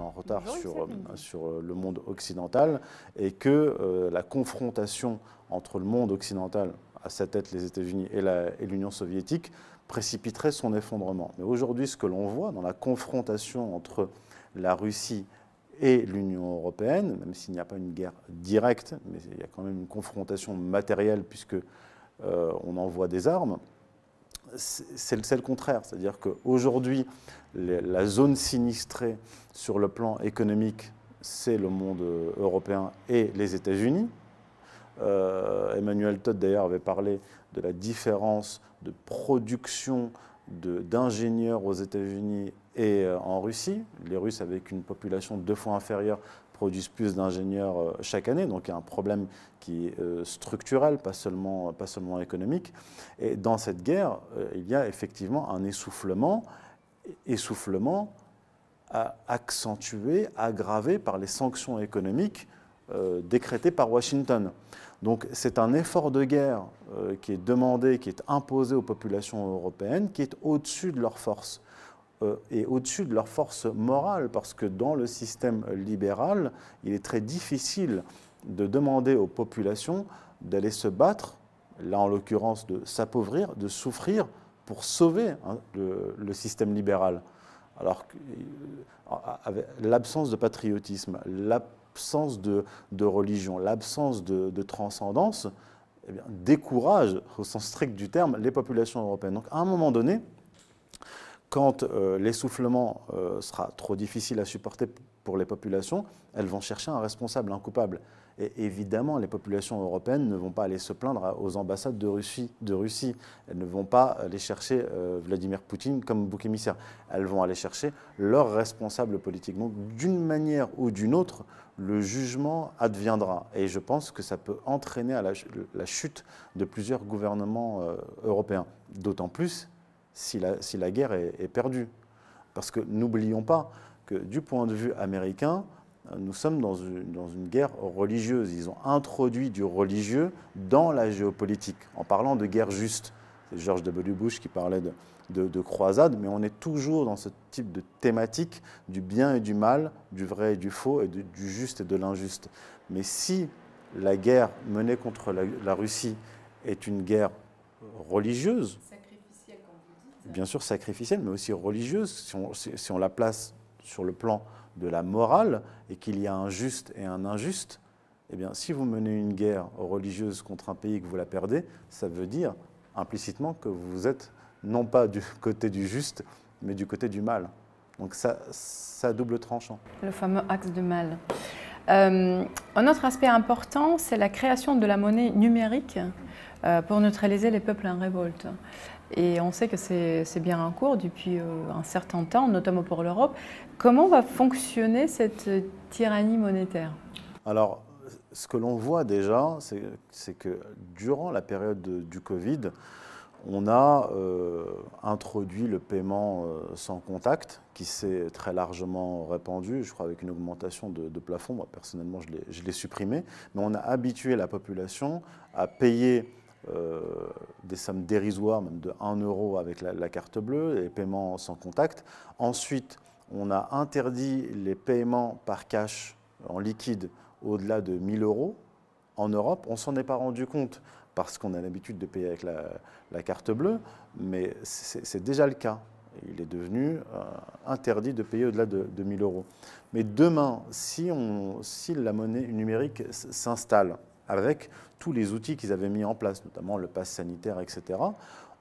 en retard sur le monde occidental et que la confrontation entre le monde occidental, à sa tête les États-Unis et l'Union soviétique, précipiterait son effondrement. Mais aujourd'hui, ce que l'on voit dans la confrontation entre la Russie et l'Union européenne, même s'il n'y a pas une guerre directe, mais il y a quand même une confrontation matérielle puisque on envoie des armes, c'est le contraire. C'est-à-dire qu'aujourd'hui, la zone sinistrée sur le plan économique, c'est le monde européen et les États-Unis. Emmanuel Todd, d'ailleurs, avait parlé de la différence de production d'ingénieurs aux États-Unis et en Russie. Les Russes, avec une population 2 fois inférieure, produisent plus d'ingénieurs chaque année. Donc il y a un problème qui est structurel, pas seulement économique. Et dans cette guerre, il y a effectivement un essoufflement accentué, aggravé par les sanctions économiques décrétées par Washington. Donc c'est un effort de guerre qui est demandé, qui est imposé aux populations européennes, qui est au-dessus de leurs forces et au-dessus de leur force morale, parce que dans le système libéral, il est très difficile de demander aux populations d'aller se battre, là en l'occurrence de s'appauvrir, de souffrir pour sauver le système libéral. Alors l'absence de patriotisme, l'absence de religion, l'absence de transcendance, eh bien, décourage, au sens strict du terme, les populations européennes. Donc à un moment donné, quand l'essoufflement sera trop difficile à supporter pour les populations, elles vont chercher un responsable, un coupable. Et évidemment, les populations européennes ne vont pas aller se plaindre aux ambassades de Russie. Elles ne vont pas aller chercher Vladimir Poutine comme bouc émissaire. Elles vont aller chercher leur responsable politique. Donc, d'une manière ou d'une autre, le jugement adviendra. Et je pense que ça peut entraîner à la chute de plusieurs gouvernements européens. D'autant plus si la guerre est perdue. Parce que n'oublions pas que du point de vue américain, nous sommes dans une guerre religieuse. Ils ont introduit du religieux dans la géopolitique, en parlant de guerre juste. C'est George W. Bush qui parlait de croisade, mais on est toujours dans ce type de thématique du bien et du mal, du vrai et du faux, et du juste et de l'injuste. Mais si la guerre menée contre la Russie est une guerre religieuse, bien sûr sacrificielle, mais aussi religieuse, si on la place sur le plan de la morale et qu'il y a un juste et un injuste, eh bien, si vous menez une guerre religieuse contre un pays et que vous la perdez, ça veut dire implicitement que vous êtes non pas du côté du juste, mais du côté du mal. Donc ça a double tranchant. Le fameux axe de mal. Un autre aspect important, c'est la création de la monnaie numérique pour neutraliser les peuples en révolte. Et on sait que c'est bien en cours depuis un certain temps, notamment pour l'Europe. Comment va fonctionner cette tyrannie monétaire? Alors, ce que l'on voit déjà, c'est que durant la période du Covid, on a introduit le paiement sans contact, qui s'est très largement répandu, je crois avec une augmentation de plafond. Moi, personnellement, je l'ai supprimé. Mais on a habitué la population à payer des sommes dérisoires, même de 1 euro avec la carte bleue, les paiements sans contact. Ensuite, on a interdit les paiements par cash en liquide au-delà de 1 000 euros en Europe. On ne s'en est pas rendu compte parce qu'on a l'habitude de payer avec la carte bleue, mais c'est déjà le cas. Il est devenu interdit de payer au-delà de 1 000 euros. Mais demain, si la monnaie numérique s'installe, avec tous les outils qu'ils avaient mis en place, notamment le pass sanitaire, etc.,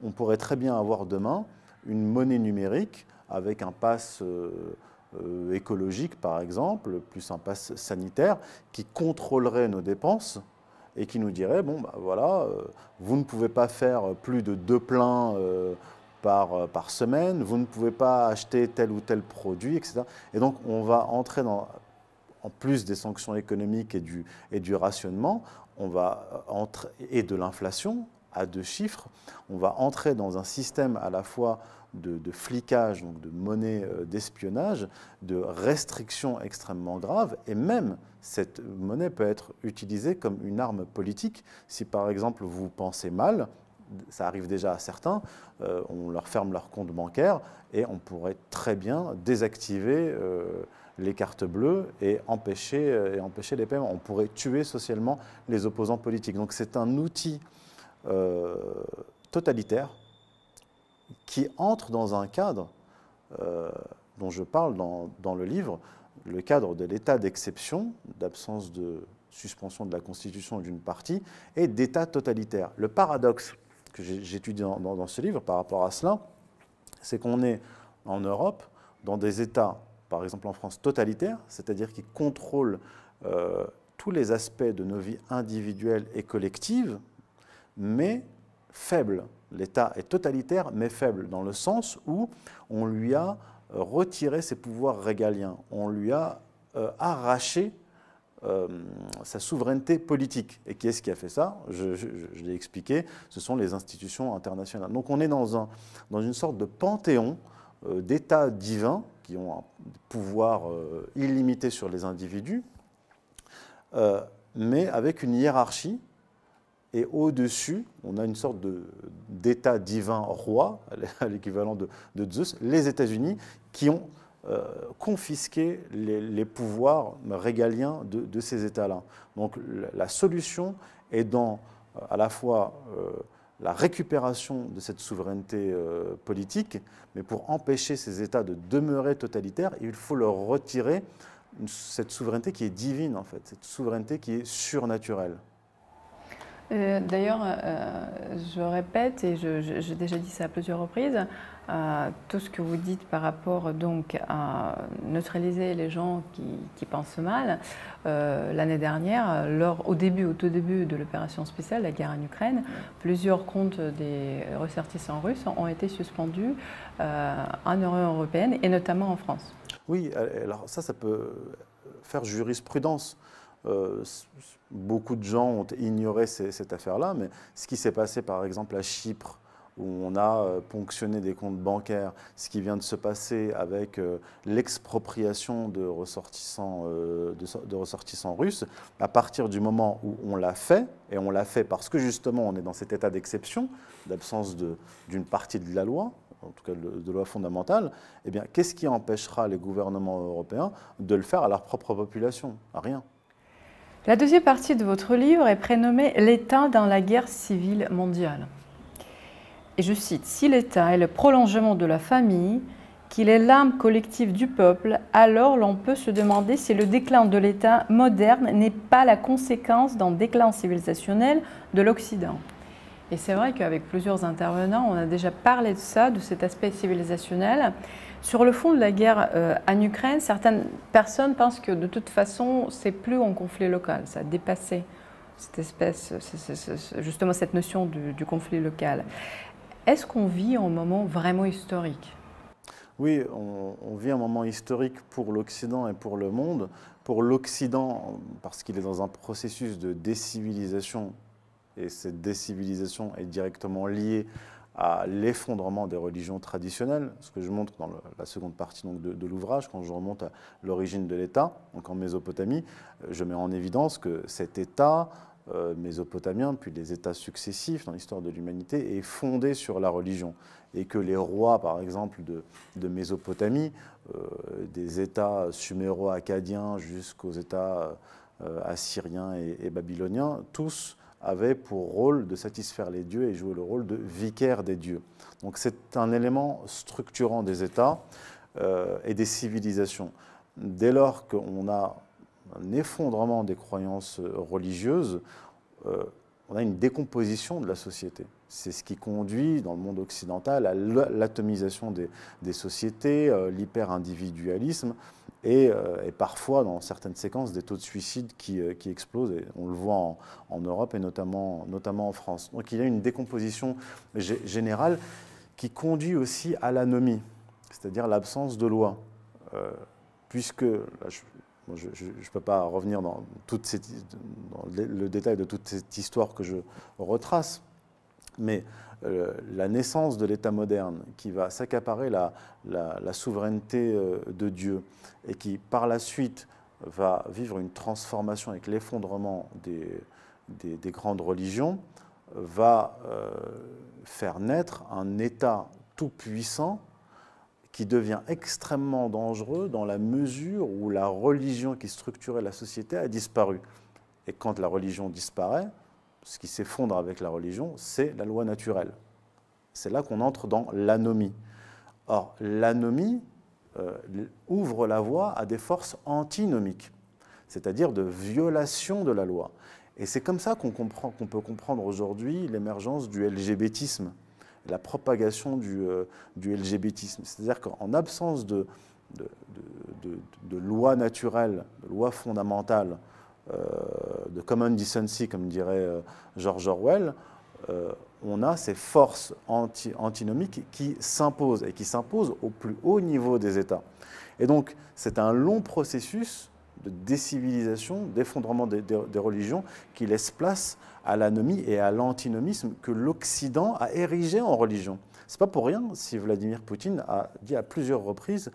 on pourrait très bien avoir demain une monnaie numérique avec un pass écologique, par exemple, plus un pass sanitaire, qui contrôlerait nos dépenses et qui nous dirait, bon, bah, voilà, vous ne pouvez pas faire plus de 2 pleins par semaine, vous ne pouvez pas acheter tel ou tel produit, etc. Et donc, on va entrer en plus des sanctions économiques et du rationnement, et de l'inflation à 2 chiffres, on va entrer dans un système à la fois de flicage, donc de monnaie d'espionnage, de restrictions extrêmement graves, et même cette monnaie peut être utilisée comme une arme politique. Si par exemple vous pensez mal, ça arrive déjà à certains, on leur ferme leur compte bancaire et on pourrait très bien désactiver les cartes bleues et empêcher les paiements. On pourrait tuer socialement les opposants politiques. Donc c'est un outil totalitaire qui entre dans un cadre dont je parle dans le livre, le cadre de l'état d'exception, d'absence de suspension de la Constitution d'une partie, et d'état totalitaire. Le paradoxe que j'étudie dans ce livre par rapport à cela, c'est qu'on est en Europe dans des États, par exemple en France, totalitaires, c'est-à-dire qui contrôlent tous les aspects de nos vies individuelles et collectives, mais faibles. L'État est totalitaire, mais faible, dans le sens où on lui a retiré ses pouvoirs régaliens, on lui a arraché sa souveraineté politique. Et qui est-ce qui a fait ça? Je l'ai expliqué, ce sont les institutions internationales. Donc on est dans une sorte de panthéon d'États divins qui ont un pouvoir illimité sur les individus, mais avec une hiérarchie. Et au-dessus, on a une sorte d'État divin roi, à l'équivalent de Zeus, les États-Unis, qui ont confisqué les pouvoirs régaliens de ces États-là. Donc la solution est dans à la fois la récupération de cette souveraineté politique, mais pour empêcher ces États de demeurer totalitaires, il faut leur retirer cette souveraineté qui est divine, en fait, cette souveraineté qui est surnaturelle. D'ailleurs, je répète, et j'ai déjà dit ça à plusieurs reprises, tout ce que vous dites par rapport donc à neutraliser les gens qui pensent mal. L'année dernière, au tout début de l'opération spéciale, la guerre en Ukraine, plusieurs comptes des ressortissants russes ont été suspendus en Union européenne et notamment en France. Oui, alors ça peut faire jurisprudence. Beaucoup de gens ont ignoré cette affaire-là, mais ce qui s'est passé par exemple à Chypre, où on a ponctionné des comptes bancaires, ce qui vient de se passer avec l'expropriation de ressortissants russes, à partir du moment où on l'a fait, et on l'a fait parce que justement on est dans cet état d'exception, d'absence d'une partie de la loi, en tout cas de loi fondamentale, eh bien qu'est-ce qui empêchera les gouvernements européens de le faire à leur propre population? Rien. La deuxième partie de votre livre est prénommée « L'État dans la guerre civile mondiale ». Et je cite, « Si l'État est le prolongement de la famille, qu'il est l'âme collective du peuple, alors l'on peut se demander si le déclin de l'État moderne n'est pas la conséquence d'un déclin civilisationnel de l'Occident. » Et c'est vrai qu'avec plusieurs intervenants, on a déjà parlé de ça, de cet aspect civilisationnel. Sur le fond de la guerre en Ukraine, certaines personnes pensent que de toute façon, c'est plus un conflit local, ça a dépassé justement cette notion du conflit local. Est-ce qu'on vit un moment vraiment historique? Oui, on vit un moment historique pour l'Occident et pour le monde. Pour l'Occident, parce qu'il est dans un processus de décivilisation, et cette décivilisation est directement liée à l'effondrement des religions traditionnelles, ce que je montre dans la seconde partie donc, de l'ouvrage, quand je remonte à l'origine de l'État, donc en Mésopotamie, je mets en évidence que cet État mésopotamien, puis les États successifs dans l'histoire de l'humanité, est fondé sur la religion. Et que les rois, par exemple, de Mésopotamie, des États suméro-acadiens jusqu'aux États assyriens et babyloniens, tous avaient pour rôle de satisfaire les dieux et jouer le rôle de vicaire des dieux. Donc c'est un élément structurant des États et des civilisations. Dès lors qu'on a un effondrement des croyances religieuses, on a une décomposition de la société. C'est ce qui conduit, dans le monde occidental, à l'atomisation des sociétés, l'hyper-individualisme, et parfois, dans certaines séquences, des taux de suicide qui explosent. Et on le voit en Europe et notamment en France. Donc il y a une décomposition générale qui conduit aussi à l'anomie, c'est-à-dire l'absence de loi. Puisque, là, je ne peux pas revenir dans le détail de toute cette histoire que je retrace, mais la naissance de l'État moderne qui va s'accaparer la souveraineté de Dieu et qui par la suite va vivre une transformation avec l'effondrement des grandes religions, va faire naître un État tout-puissant qui devient extrêmement dangereux dans la mesure où la religion qui structurait la société a disparu. Et quand la religion disparaît, ce qui s'effondre avec la religion, c'est la loi naturelle. C'est là qu'on entre dans l'anomie. Or, l'anomie ouvre la voie à des forces antinomiques, c'est-à-dire de violation de la loi. Et c'est comme ça qu'on peut comprendre aujourd'hui l'émergence du LGBTisme, la propagation du LGBTisme. C'est-à-dire qu'en absence de loi naturelle, de loi fondamentale, de common decency, comme dirait George Orwell, on a ces forces antinomiques qui s'imposent, et qui s'imposent au plus haut niveau des États. Et donc, c'est un long processus de décivilisation, d'effondrement des religions, qui laisse place à l'anomie et à l'antinomisme que l'Occident a érigé en religion. Ce n'est pas pour rien si Vladimir Poutine a dit à plusieurs reprises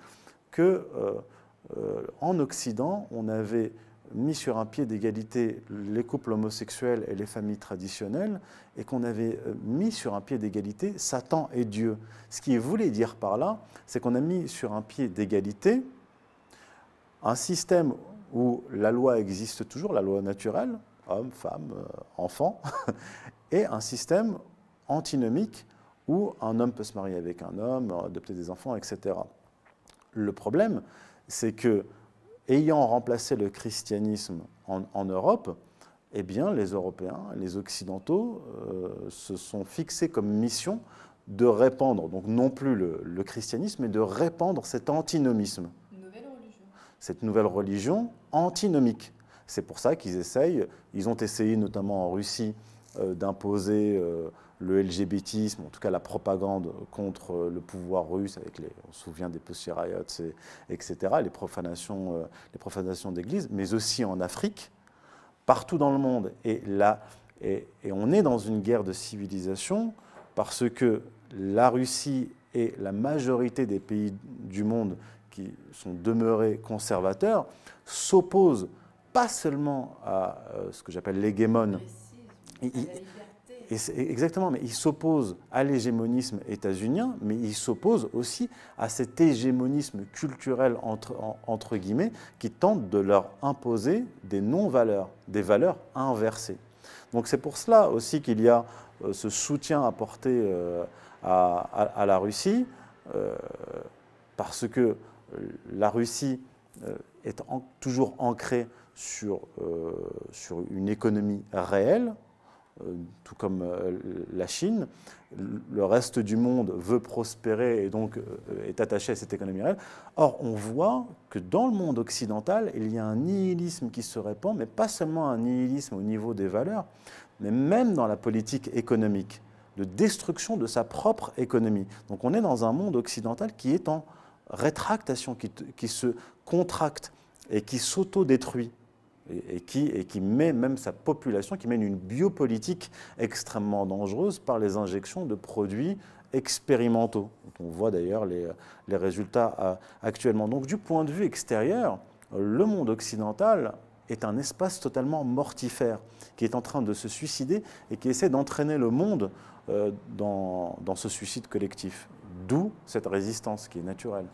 qu'en Occident, on avait mis sur un pied d'égalité les couples homosexuels et les familles traditionnelles, et qu'on avait mis sur un pied d'égalité Satan et Dieu. Ce qu'il voulait dire par là, c'est qu'on a mis sur un pied d'égalité un système où la loi existe toujours, la loi naturelle, homme, femme, enfant, et un système antinomique où un homme peut se marier avec un homme, adopter des enfants, etc. Le problème, c'est que, ayant remplacé le christianisme en Europe, eh bien, les Européens, les Occidentaux se sont fixés comme mission de répandre, donc non plus le christianisme, mais de répandre cet antinomisme. Une nouvelle religion. Cette nouvelle religion antinomique. C'est pour ça qu'ils ils ont essayé notamment en Russie d'imposer le LGBTisme, en tout cas la propagande contre le pouvoir russe, avec on se souvient des Pussy Riots, etc., les profanations d'églises, mais aussi en Afrique, partout dans le monde. Et on est dans une guerre de civilisation parce que la Russie et la majorité des pays du monde qui sont demeurés conservateurs s'opposent pas seulement à ce que j'appelle l'hégémone. Exactement, mais il s'oppose à l'hégémonisme états-unien, mais il s'oppose aussi à cet hégémonisme culturel, entre guillemets, qui tente de leur imposer des non-valeurs, des valeurs inversées. Donc c'est pour cela aussi qu'il y a ce soutien apporté à la Russie, parce que la Russie est toujours ancrée sur une économie réelle, tout comme la Chine. Le reste du monde veut prospérer et donc est attaché à cette économie réelle. Or, on voit que dans le monde occidental, il y a un nihilisme qui se répand, mais pas seulement un nihilisme au niveau des valeurs, mais même dans la politique économique, de destruction de sa propre économie. Donc on est dans un monde occidental qui est en rétractation, qui se contracte et qui s'auto-détruit. Et qui met même sa population, qui mène une biopolitique extrêmement dangereuse par les injections de produits expérimentaux. On voit d'ailleurs les résultats actuellement. Donc du point de vue extérieur, le monde occidental est un espace totalement mortifère, qui est en train de se suicider et qui essaie d'entraîner le monde dans ce suicide collectif. D'où cette résistance qui est naturelle.